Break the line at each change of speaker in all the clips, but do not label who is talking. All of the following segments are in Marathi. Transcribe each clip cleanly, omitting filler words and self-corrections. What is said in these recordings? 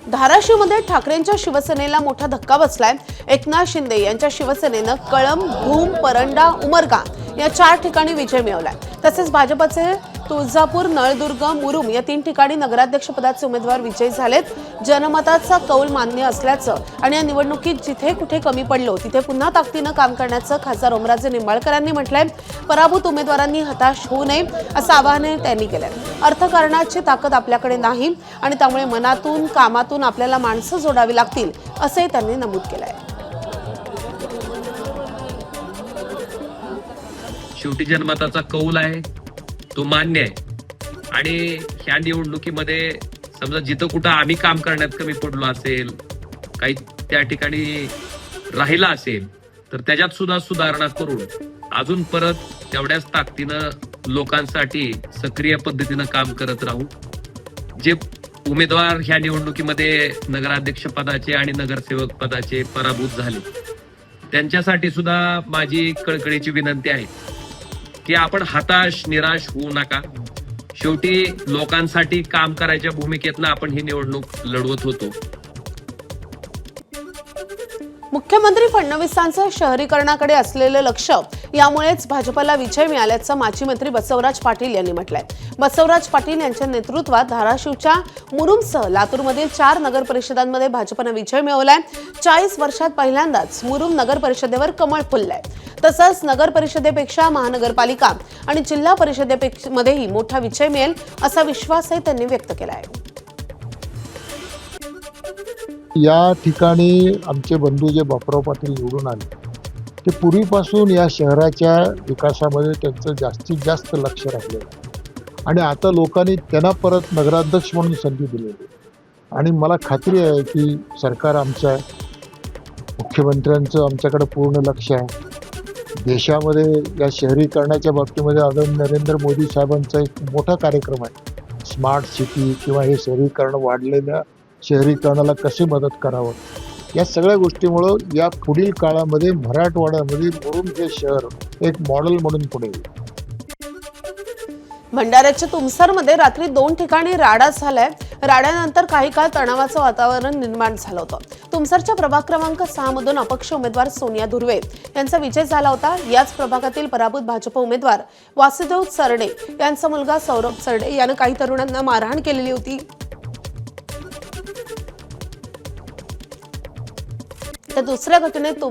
धाराशिवमध्ये ठाकरेंच्या शिवसेनेला मोठा धक्का बसलाय। एकनाथ शिंदे यांच्या शिवसेनेनं कळंब, भूम, परंडा, उमरगा या 4 ठिकाणी विजय मिळवलाय। तसेच भाजपचे तुळजापूर, नळदुर्ग, मुरुम या 3 ठिकाणी नगराध्यक्षपदाचे उमेदवार विजयी झालेत। जनमताचा कौल मान्य असल्याचं आणि या निवडणुकीत जिथे कुठे कमी पडलो तिथे पुन्हा ताकदीनं काम करण्याचं खासदार ओमराजे निंबाळकरांनी म्हटलंय। पराभूत उमेदवारांनी हताश होऊ नये असं आवाहन त्यांनी केलंय। अर्थकारणाची ताकद आपल्याकडे नाही आणि त्यामुळे मनातून कामातून आपल्याला माणसं जोडावी लागतील असंही त्यांनी नमूद केलंय।
शेवटी जनमताचा कौल आहे तो मान्य आहे आणि ह्या निवडणुकीमध्ये समजा जिथं कुठं आम्ही काम करण्यात कमी पडलो असेल, काही त्या ठिकाणी राहिला असेल तर त्याच्यात सुद्धा सुधारणा करून अजून परत तेवढ्याच ताकदीनं लोकांसाठी सक्रिय पद्धतीनं काम करत राहू। जे उमेदवार ह्या निवडणुकीमध्ये नगराध्यक्ष पदाचे आणि नगरसेवक पदाचे पराभूत झाले त्यांच्यासाठी सुद्धा माझी कळकळीची विनंती आहे की आपण हताश निराश होऊ नका। शेवटी लोकांसाठी काम करायच्या भूमिकेतनं आपण ही निवडणूक लढवत होतो।
मुख्यमंत्री फडणवीसांचं शहरीकरणाकडे असलेलं लक्ष यामुळेच भाजपला विजय मिळाल्याचं माजी मंत्री बसवराज पाटील यांनी म्हटलंय। बसवराज पाटील यांच्या नेतृत्वात धाराशिवच्या मुरुमसह लातूरमधील 4 नगर परिषदांमध्ये भाजपनं विजय मिळवलाय। 40 वर्षात पहिल्यांदाच मुरुम नगर परिषदेवर कमळ फुललंय। तसंच नगर परिषदेपेक्षा महानगरपालिका आणि जिल्हा परिषदेमध्येही मोठा विजय मिळेल असा विश्वासही त्यांनी व्यक्त केलाय।
या ठिकाणी आमचे बंधू जे बापराव पाटील निवडून आले ते पूर्वीपासून या शहराच्या विकासामध्ये त्यांचं जास्तीत जास्त लक्ष राहिलेलं आहे आणि आता लोकांनी त्यांना परत नगराध्यक्ष म्हणून संधी दिलेली आणि मला खात्री आहे की सरकार आमच्या मुख्यमंत्र्यांचं आमच्याकडे पूर्ण लक्ष आहे। देशामध्ये या शहरीकरणाच्या बाबतीमध्ये आदरणीय नरेंद्र मोदी साहेबांचा एक मोठा कार्यक्रम आहे, स्मार्ट सिटी किंवा हे शहरीकरण वाढलेल्या शहरीकरणाला कसे मदत करावं या सगळ्या गोष्टीमुळं या पुढील काळामध्ये मराठवाड्यामध्ये मुरुम हे शहर एक मॉडेल म्हणून पुढे येईल।
भंडाऱ्याच्या तुमसरमध्ये रात्री 2 ठिकाणी राडा झालाय। राड्यानंतर काही काळ तणावाचं वातावरण निर्माण झालं होतं। तुमसरच्या प्रभाग क्रमांक 6 मधून अपक्ष उमेदवार सोनिया धुर्वे यांचा विजय झाला होता। याच प्रभागातील पराभूत भाजप उमेदवार वासुदेव सरडे यांचा मुलगा सौरभ सरडे यानं काही तरुणांना मारहाण केलेली होती। तर दुसऱ्या घटनेत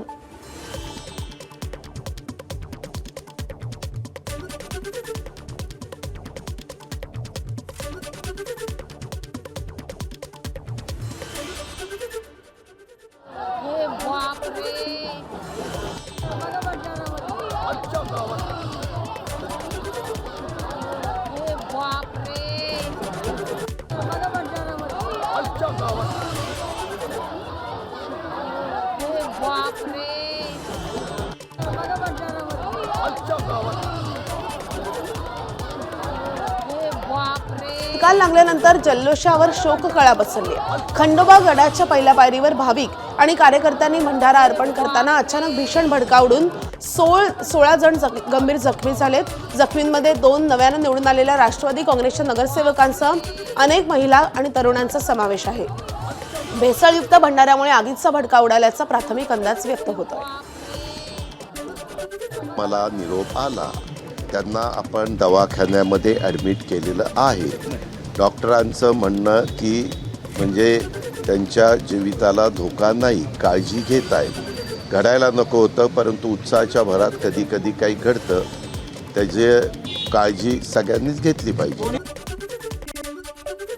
निकाल लागल्यानंतर जल्लोषावर शोककळा बसवली। खंडोबा गडाच्या पहिल्या पायरीवर भाविक आणि कार्यकर्त्यांनी भंडारा अर्पण करताना अचानक भीषण भडका उडून 16 जण गंभीर जखमी झालेत। जखमींमध्ये 2 नव्यानं निवडून आलेल्या राष्ट्रवादी काँग्रेसच्या नगरसेवकांसह अनेक महिला आणि तरुणांचा समावेश आहे। भेसळयुक्त भंडाऱ्यामुळे आगीचा भडका उडाल्याचा प्राथमिक अंदाज व्यक्त होतोय।
मला निरोप आला, त्यांना आपण दवाखान्यामध्ये ॲडमिट केलेलं आहे। डॉक्टरांचं म्हणणं की म्हणजे त्यांच्या जीविताला धोका नाही, काळजी घेत आहेत। घडायला नको होतं परंतु उत्साहाच्या भरात कधी कधी काही घडतं, त्याची काळजी सगळ्यांनीच घेतली पाहिजे।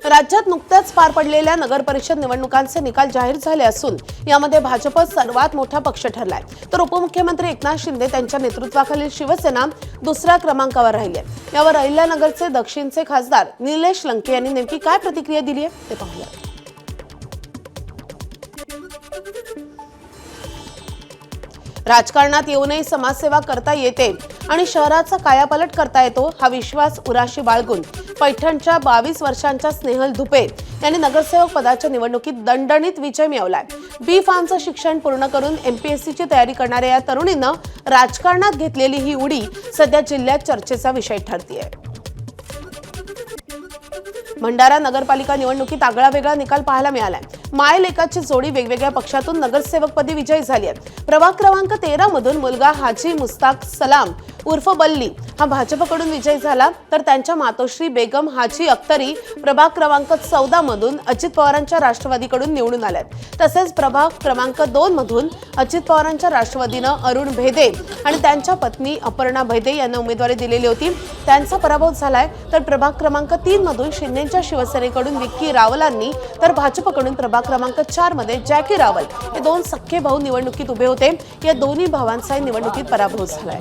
राज्यात नुकत्याच पार पडलेल्या नगर परिषद निवडणुकांचे निकाल जाहीर झाले असून यामध्ये भाजप सर्वात मोठा पक्ष ठरलाय, तर उपमुख्यमंत्री एकनाथ शिंदे त्यांच्या नेतृत्वाखालील शिवसेना दुसऱ्या क्रमांकावर राहिली। यावर अहिल्यानगरचे दक्षिणचे खासदार निलेश लंके यांनी नेमकी काय प्रतिक्रिया दिली आहे ते पाहूया। राजकारणात येऊनही समाजसेवा करता येते आणि शहराचा कायापालट करता येतो हा विश्वास उराशी बाळगून पैठणच्या 22 वर्षांच्या स्नेहल धुपे यांनी नगरसेवक पदाच्या निवडणुकीत दणदणीत विजय मिळवलाय। बी फार्मचं शिक्षण पूर्ण करून एमपीएससीची तयारी करणाऱ्या या तरुणीनं राजकारणात घेतलेली ही उडी सध्या जिल्ह्यात चर्चेचा विषय ठरतीये। भंडारा नगरपालिका निवडणुकीत आगळावेगळा निकाल पाहायला मिळालाय. माय लेकाची जोडी वेगवेगळ्या पक्षातून नगरसेवकपदी विजयी झाली आहे. प्रभाग क्रमांक 13 मधून मुलगा हाजी मुस्ताक सलाम उर्फ बल्ली हा भाजपकडून विजयी झाला, तर त्यांच्या मातोश्री बेगम हाजी अख्तरी प्रभाग क्रमांक 14 मधून अजित पवारांच्या राष्ट्रवादीकडून निवडून आल्यात. तसेच प्रभाग क्रमांक 2 मधून अजित पवारांच्या राष्ट्रवादीनं अरुण भेदे आणि त्यांच्या पत्नी अपर्णा भेदे यांना उमेदवारी दिलेली होती, त्यांचा पराभव झालाय. तर प्रभाग क्रमांक 3 मधून शिंदेच्या शिवसेनेकडून विक्की रावलांनी तर भाजपकडून प्रभाग क्रमांक 4 मध्ये जॅकी रावल हे दोन सख्खे भाऊ निवडणुकीत उभे होते. या दोन्ही भावांचा निवडणुकीत पराभव झालाय.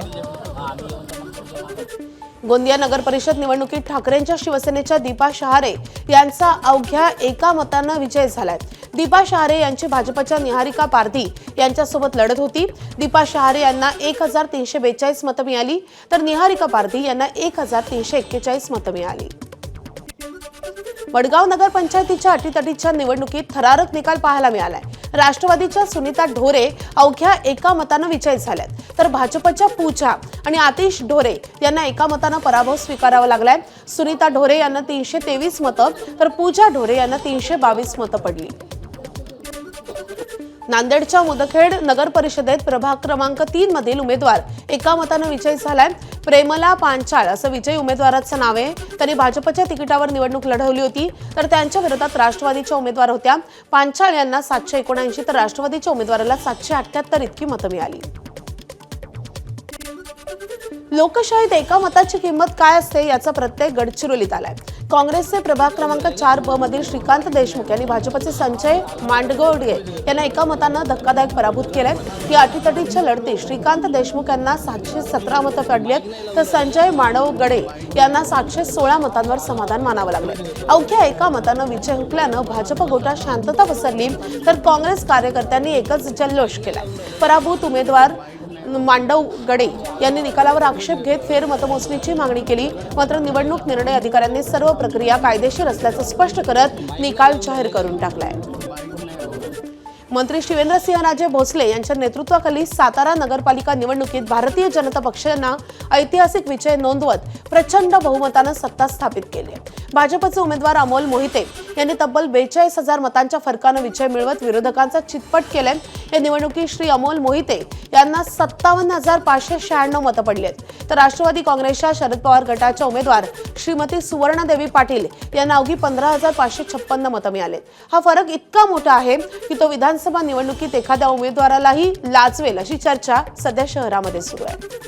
गोंदिया नगर परिषद निवडणुकीत ठाकरेंच्या शिवसेनेच्या दीपा शहारे यांचा अवघ्या एका मतानं विजय झालाय. दीपा शहारे यांची भाजपच्या निहारिका पारधी यांच्यासोबत लढत होती. दीपा शहारे यांना 1342 मतं मिळाली, तर निहारिका पारधी यांना 1341 मतं मिळाली. वडगाव नगर पंचायतीच्या अटीतटीच्या निवडणुकीत थरारक निकाल पाहायला मिळालाय. राष्ट्रवादीच्या सुनीता ढोरे अवघ्या एका मतानं विजयी झाल्यात, तर भाजपच्या पूजा आणि आतिश ढोरे यांना एका मतानं पराभव स्वीकारावा लागलाय. सुनीता ढोरे यांना 323 मतं, तर पूजा ढोरे यांना 322 मतं पडली. नांदेडच्या मुदखेड नगर परिषदेत प्रभाग क्रमांक 3 मधील उमेदवार एका मतानं विजयी झालाय. प्रेमला पांचाळ असं विजयी उमेदवाराचं नाव आहे. त्यांनी भाजपच्या तिकिटावर निवडणूक लढवली होती, तर त्यांच्या विरोधात राष्ट्रवादीच्या उमेदवार होत्या. पांचाळ यांना 779 तर राष्ट्रवादीच्या उमेदवाराला 778 इतकी मतं मिळाली. लोकशाहीत एका मताची किंमत काय असते याचा प्रत्यय गडचिरोलीत आलाय. काँग्रेसचे प्रभाग क्रमांक 4 ब मधील श्रीकांत देशमुख यांनी भाजपचे संजय मांडगोडगे यांना एका मतानं धक्कादायक पराभूत केलंय. या अटीतटीच्या लढतीत श्रीकांत देशमुख यांना 717 मतं पडली आहेत, तर संजय मांडगोडे यांना 716 मतांवर समाधान मानावं लागलंय. अवघ्या एका मतानं विजय हुकल्यानं भाजप गोटात शांतता पसरली, तर काँग्रेस कार्यकर्त्यांनी एकच जल्लोष केलाय. पराभूत उमेदवार मांडवगडे यांनी निकालावर आक्षेप घेत फेरमतमोजणीची मागणी केली. मात्र निवडणूक निर्णय अधिकाऱ्यांनी सर्व प्रक्रिया कायदेशीर असल्याचं स्पष्ट करत निकाल जाहीर करून टाकलाय. मंत्री शिवेंद्रसिंहराजे भोसले यांच्या नेतृत्वाखाली सातारा नगरपालिका निवडणुकीत भारतीय जनता पक्षानं ऐतिहासिक विजय नोंदवत प्रचंड बहुमतानं सत्ता स्थापित केली. भाजपचे उमेदवार अमोल मोहिते यांनी तब्बल 42,000 मतांच्या फरकानं विजय मिळवत विरोधकांचा चितपट केलाय. या निवडणुकीत श्री अमोल मोहिते यांना 57,596 मतं पडली आहेत, तर राष्ट्रवादी काँग्रेसच्या शरद पवार गटाच्या उमेदवार श्रीमती सुवर्णादेवी पाटील यांना अवघी 15,556 मतं मिळालेत. हा फरक इतका मोठा आहे की तो विधानसभा निवडणुकीत एखाद्या उमेदवारालाही लाजवेल अशी चर्चा सध्या शहरामध्ये सुरू आहे.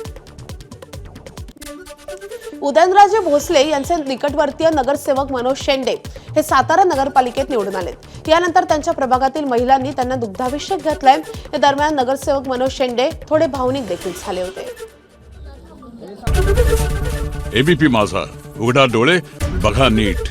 उदयनराजे भोसले यांचे निकटवर्तीय नगरसेवक मनोज शेंडे हे सातारा नगरपालिकेत निवडून आलेत. यानंतर त्यांच्या प्रभागातील महिलांनी त्यांना दुग्धाभिषेक घातलाय. या दरम्यान नगरसेवक मनोज शेंडे थोडे भावनिक देखील झाले होते.
एबीपी माझा, उघडा डोळे बघा नीट.